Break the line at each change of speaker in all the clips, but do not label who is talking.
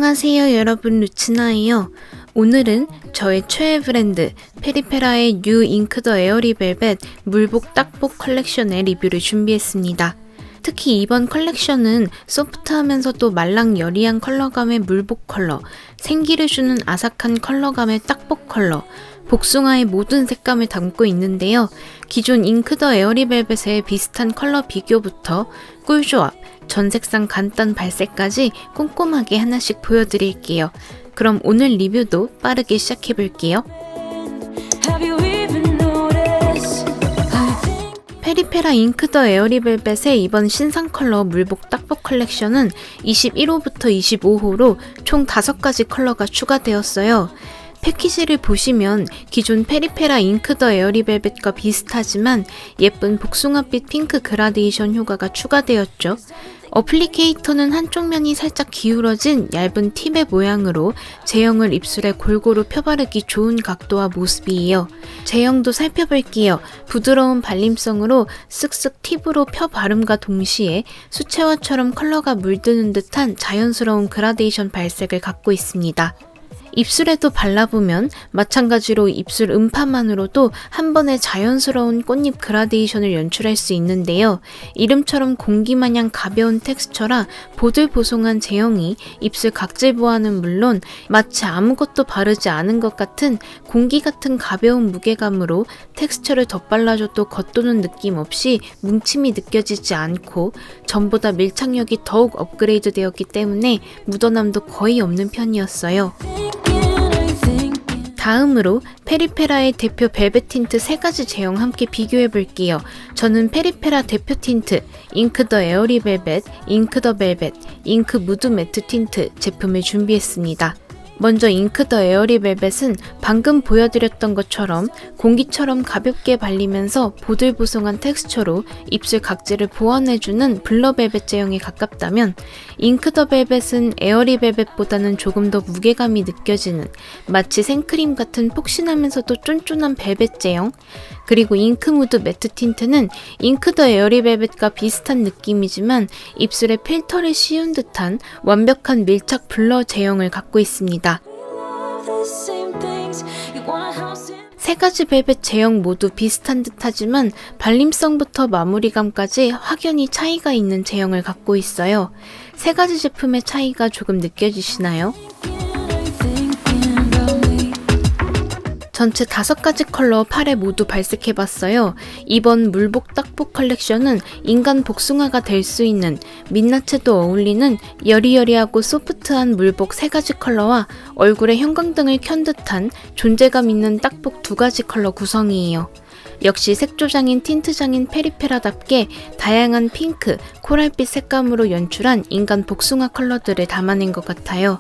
안녕하세요 여러분, 루치나예요. 오늘은 저의 최애 브랜드 페리페라의 뉴 잉크 더 에어리 벨벳 물복 딱복 컬렉션의 리뷰를 준비했습니다. 특히 이번 컬렉션은 소프트하면서도 말랑여리한 컬러감의 물복 컬러, 생기를 주는 아삭한 컬러감의 딱복 컬러, 복숭아의 모든 색감을 담고 있는데요. 기존 잉크 더 에어리 벨벳의 비슷한 컬러 비교부터 꿀조합, 전색상 간단 발색까지 꼼꼼하게 하나씩 보여드릴게요. 그럼 오늘 리뷰도 빠르게 시작해볼게요. 페리페라 잉크 더 에어리 벨벳의 이번 신상 컬러 물복 딱복 컬렉션은 21호부터 25호로 총 5가지 컬러가 추가되었어요. 패키지를 보시면 기존 페리페라 잉크 더 에어리 벨벳과 비슷하지만 예쁜 복숭아빛 핑크 그라데이션 효과가 추가되었죠. 어플리케이터는 한쪽 면이 살짝 기울어진 얇은 팁의 모양으로 제형을 입술에 골고루 펴바르기 좋은 각도와 모습이에요. 제형도 살펴볼게요. 부드러운 발림성으로 쓱쓱 팁으로 펴 바름과 동시에 수채화처럼 컬러가 물드는 듯한 자연스러운 그라데이션 발색을 갖고 있습니다. 입술에도 발라보면 마찬가지로 입술 음파만으로도 한 번에 자연스러운 꽃잎 그라데이션을 연출할 수 있는데요. 이름처럼 공기마냥 가벼운 텍스처라 보들보송한 제형이 입술 각질 보완은 물론 마치 아무것도 바르지 않은 것 같은 공기 같은 가벼운 무게감으로 텍스처를 덧발라줘도 겉도는 느낌 없이 뭉침이 느껴지지 않고 전보다 밀착력이 더욱 업그레이드 되었기 때문에 묻어남도 거의 없는 편이었어요. 다음으로 페리페라의 대표 벨벳 틴트 3가지 제형 함께 비교해 볼게요. 저는 페리페라 대표 틴트, 잉크 더 에어리 벨벳, 잉크 더 벨벳, 잉크 무드 매트 틴트 제품을 준비했습니다. 먼저 잉크 더 에어리 벨벳은 방금 보여드렸던 것처럼 공기처럼 가볍게 발리면서 보들보송한 텍스처로 입술 각질을 보완해주는 블러 벨벳 제형에 가깝다면 잉크 더 벨벳은 에어리 벨벳보다는 조금 더 무게감이 느껴지는 마치 생크림 같은 폭신하면서도 쫀쫀한 벨벳 제형, 그리고 잉크 무드 매트 틴트는 잉크 더 에어리 벨벳과 비슷한 느낌이지만 입술에 필터를 씌운 듯한 완벽한 밀착 블러 제형을 갖고 있습니다. 3가지 벨벳 제형 모두 비슷한 듯하지만 발림성부터 마무리감까지 확연히 차이가 있는 제형을 갖고 있어요. 3가지 제품의 차이가 조금 느껴지시나요? 전체 5가지 컬러 팔에 모두 발색해봤어요. 이번 물복 딱복 컬렉션은 인간 복숭아가 될 수 있는 민낯에도 어울리는 여리여리하고 소프트한 물복 3가지 컬러와 얼굴에 형광등을 켠 듯한 존재감 있는 딱복 2가지 컬러 구성이에요. 역시 색조장인 틴트장인 페리페라답게 다양한 핑크, 코랄빛 색감으로 연출한 인간 복숭아 컬러들을 담아낸 것 같아요.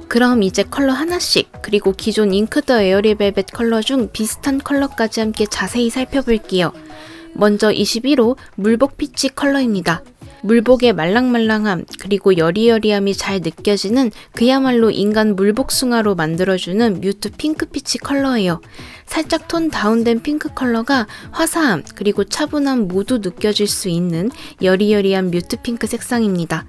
그럼 이제 컬러 하나씩, 그리고 기존 잉크 더 에어리 벨벳 컬러 중 비슷한 컬러까지 함께 자세히 살펴볼게요. 먼저 21호 물복 피치 컬러입니다. 물복의 말랑말랑함 그리고 여리여리함이 잘 느껴지는 그야말로 인간 물복숭아로 만들어주는 뮤트 핑크 피치 컬러예요. 살짝 톤 다운된 핑크 컬러가 화사함 그리고 차분함 모두 느껴질 수 있는 여리여리한 뮤트 핑크 색상입니다.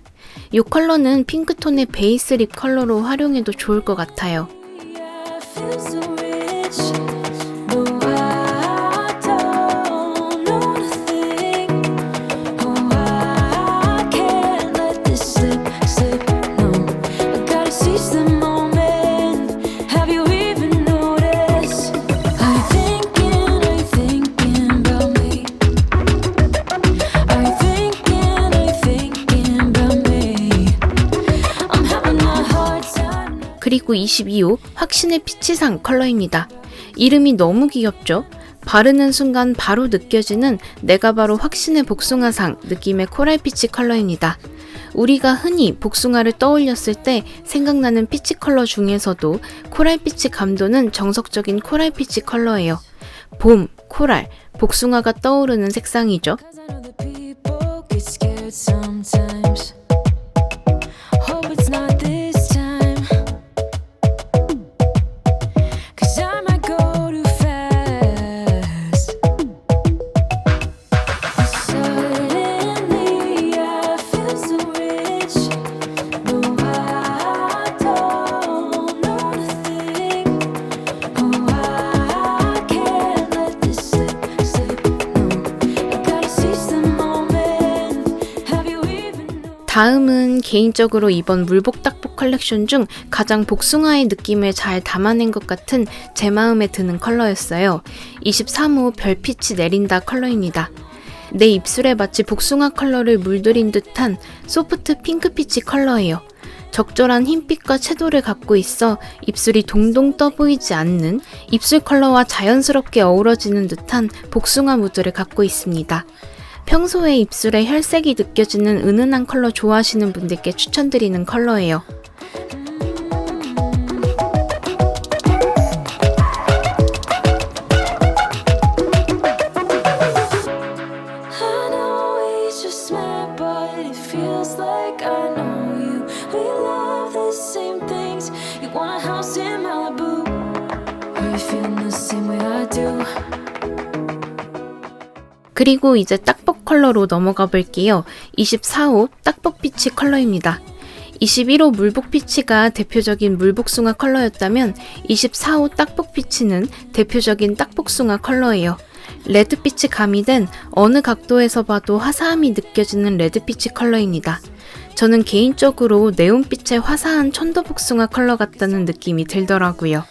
이 컬러는 핑크톤의 베이스 립 컬러로 활용해도 좋을 것 같아요. 그리고 22호 확신의 피치상 컬러입니다. 이름이 너무 귀엽죠? 바르는 순간 바로 느껴지는 내가 바로 확신의 복숭아상 느낌의 코랄 피치 컬러입니다. 우리가 흔히 복숭아를 떠올렸을 때 생각나는 피치 컬러 중에서도 코랄 피치 감도는 정석적인 코랄 피치 컬러예요. 봄, 코랄, 복숭아가 떠오르는 색상이죠. 다음은 개인적으로 이번 물복 딱복 컬렉션 중 가장 복숭아의 느낌을 잘 담아낸 것 같은 제 마음에 드는 컬러였어요. 23호 별빛이 내린다 컬러입니다. 내 입술에 마치 복숭아 컬러를 물들인 듯한 소프트 핑크빛이 컬러예요. 적절한 흰빛과 채도를 갖고 있어 입술이 동동 떠 보이지 않는 입술 컬러와 자연스럽게 어우러지는 듯한 복숭아 무드를 갖고 있습니다. 평소에 입술에 혈색이 느껴지는 은은한 컬러 좋아하시는 분들께 추천드리는 컬러예요. 그리고 이제 딱복 컬러로 넘어가 볼게요. 24호 딱복피치 컬러입니다. 21호 물복피치가 대표적인 물복숭아 컬러였다면 24호 딱복피치는 대표적인 딱복숭아 컬러예요. 레드빛이 가미된 어느 각도에서 봐도 화사함이 느껴지는 레드빛이 컬러입니다. 저는 개인적으로 네온빛의 화사한 천도복숭아 컬러 같다는 느낌이 들더라고요.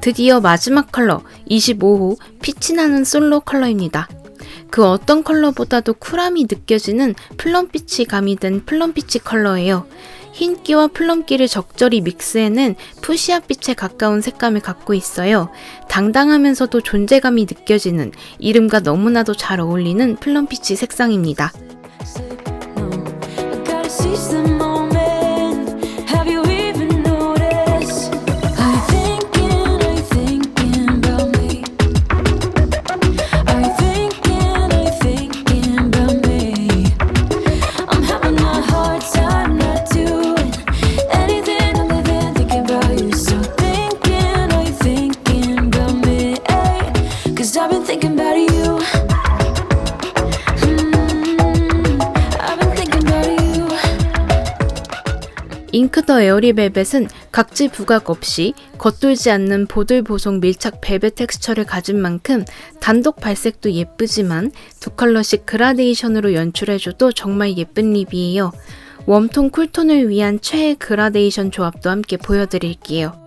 드디어 마지막 컬러 25호 빛이 나는 솔로 컬러입니다. 그 어떤 컬러보다도 쿨함이 느껴지는 플럼빛이 가미된 플럼피치 컬러예요. 흰기와 플럼기를 적절히 믹스해낸 푸시아빛에 가까운 색감을 갖고 있어요. 당당하면서도 존재감이 느껴지는 이름과 너무나도 잘 어울리는 플럼피치 색상입니다. 잉크 더 에어리벨벳은 각질 부각 없이 겉돌지 않는 보들보송 밀착 벨벳 텍스처를 가진 만큼 단독 발색도 예쁘지만 두 컬러씩 그라데이션으로 연출해줘도 정말 예쁜 립이에요. 웜톤 쿨톤을 위한 최애 그라데이션 조합도 함께 보여드릴게요.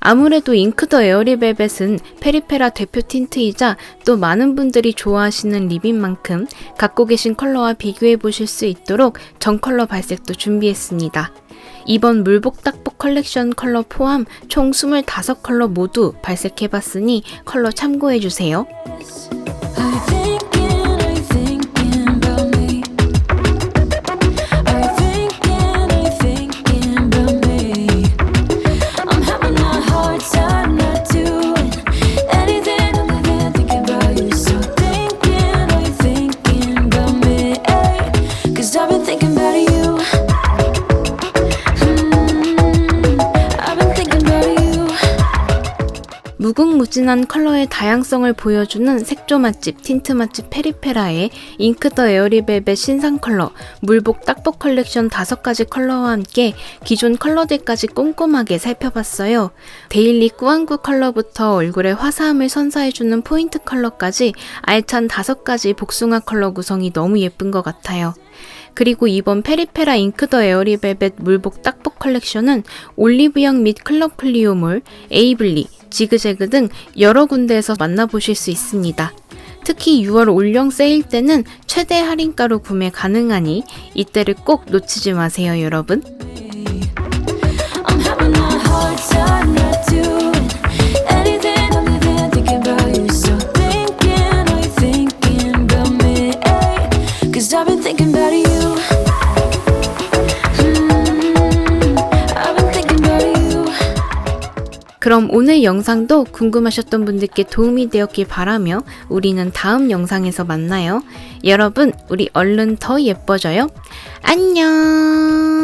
아무래도 잉크 더 에어리벨벳은 페리페라 대표 틴트이자 또 많은 분들이 좋아하시는 립인 만큼 갖고 계신 컬러와 비교해 보실 수 있도록 전 컬러 발색도 준비했습니다. 이번 물복 딱복 컬렉션 컬러 포함 총 25컬러 모두 발색해봤으니 컬러 참고해주세요. 무궁무진한 컬러의 다양성을 보여주는 색조 맛집, 틴트 맛집 페리페라의 잉크 더 에어리벨벳 신상 컬러, 물복 딱복 컬렉션 5가지 컬러와 함께 기존 컬러들까지 꼼꼼하게 살펴봤어요. 데일리 꾸안꾸 컬러부터 얼굴에 화사함을 선사해주는 포인트 컬러까지 알찬 5가지 복숭아 컬러 구성이 너무 예쁜 것 같아요. 그리고 이번 페리페라 잉크 더 에어리벨벳 물복 딱복 컬렉션은 올리브영 및 클럽 클리오몰, 에이블리, 지그재그 등 여러 군데에서 만나보실 수 있습니다. 특히 6월 올영 세일 때는 최대 할인가로 구매 가능하니 이때를 꼭 놓치지 마세요, 여러분. 그럼 오늘 영상도 궁금하셨던 분들께 도움이 되었길 바라며 우리는 다음 영상에서 만나요. 여러분, 우리 얼른 더 예뻐져요. 안녕!